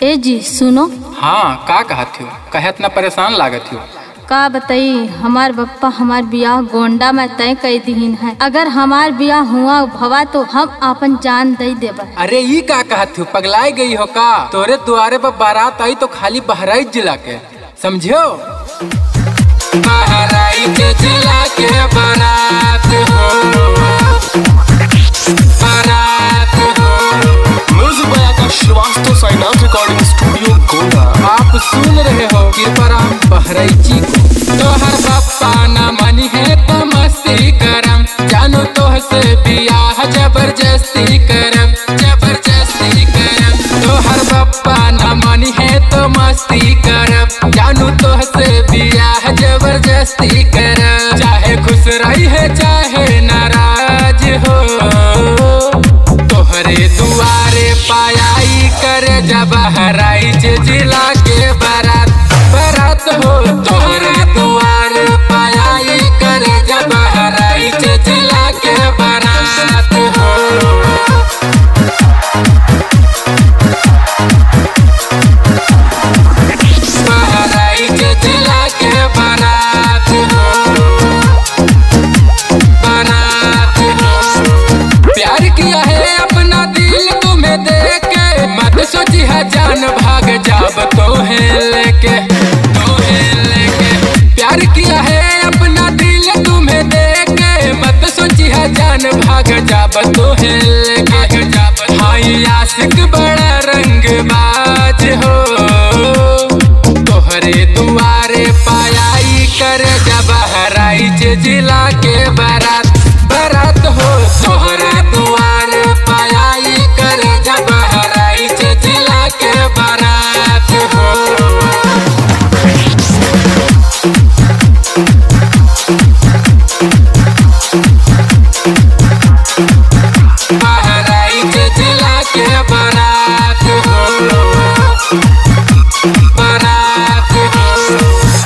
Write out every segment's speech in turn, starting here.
ए जी सुनो। हाँ का कहत हो? कहे इतना परेशान लागत हो? का बताई, हमार बप्पा हमार बियाह गोंडा में तय कर दीन है। अगर हमार बियाह हुआ भवा तो हम अपन जान दे देबा। अरे ये का कहत हो? पगलाई गई हो का? तोरे द्वारे पर बारात आई तो खाली बहराइच जिला के, समझो? बहराइच जिला के बारात हो, बारात हो। Music by Akash Shrivastava, Sainath recording studio Gonda. आप सुन रहे हो कृपराम बहराइची को। तोहर बप्पा न मनी है तो मस्ती करम, जानू तोह से बियाह जबरदस्ती करम, जबरदस्ती करम। तोहर बप्पा न मनी है तो मस्ती करम, जानू तोह से बियाह जबरदस्ती करम। चाहे खुश रही है चाहे नाराज हो, तोहरे दुआरे पायाई कर जब बहराइच जिला के बारात, बारात हो। तोहरे दुआरे पायाई कर जब बहराइच जिला के बारात हो। बहराइच जिला के बारात हो, बारात हो। प्यार किया है अपना दिल तुम्हें देके, मत सोची है जान भाग जाब तो है लेके, तो है लेके। प्यार किया है अपना दिल तुम्हें देके, मत सोची है जान भाग जाब तो है लेके, जाब। हाँ आशिक बड़ा रंगबाज हो, तोहरे दुआरे पायाई कर जब बहराइच जिला के बारात, बारात हो। तोहरे दुआरे पायाई कर जब बहराइच जिला के बारात हो। बहराइच जिला के बारात हो, बारात हो।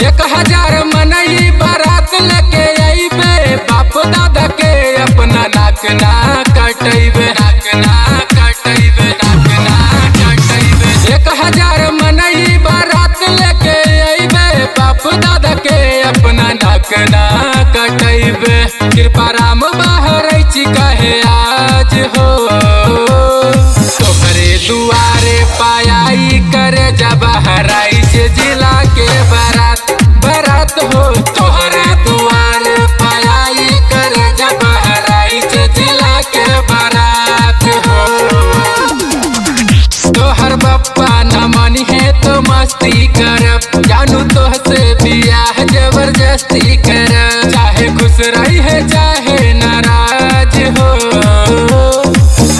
1000 मनई बारात लेके अइबे, बाप दादा के अपना नाक ना कटैबे, नाक ना कटैबे, नाक ना कटैबे। 1000 मनई बारात लेके अइबे, बाप दादा के अपना नाक ना कटैबे। कृपाराम बहराइच कहे आज हो, तोहरे दुआरे पायाई करे जब बहराइच जिला के बारात, बारात हो। तोहरे दुआरे पायाई करे जब बहराइच जिला के बारात हो। तोहर बप्पा न मनी है तो मस्ती करब, जानू तोह से बियाह जबरदस्ती करब। चाहे खुश रही है चाहे नाराज हो,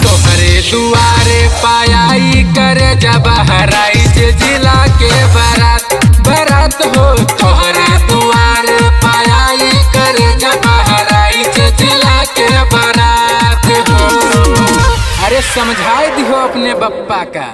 तोहरे दुआरे पायाई करे जब बहराइच जिला के बारात, बारात हो। तोहरे दुआरे पायाई करे जब बहराइच जिला के बारात हो। अरे समझाई दिहो अपने बप्पा का।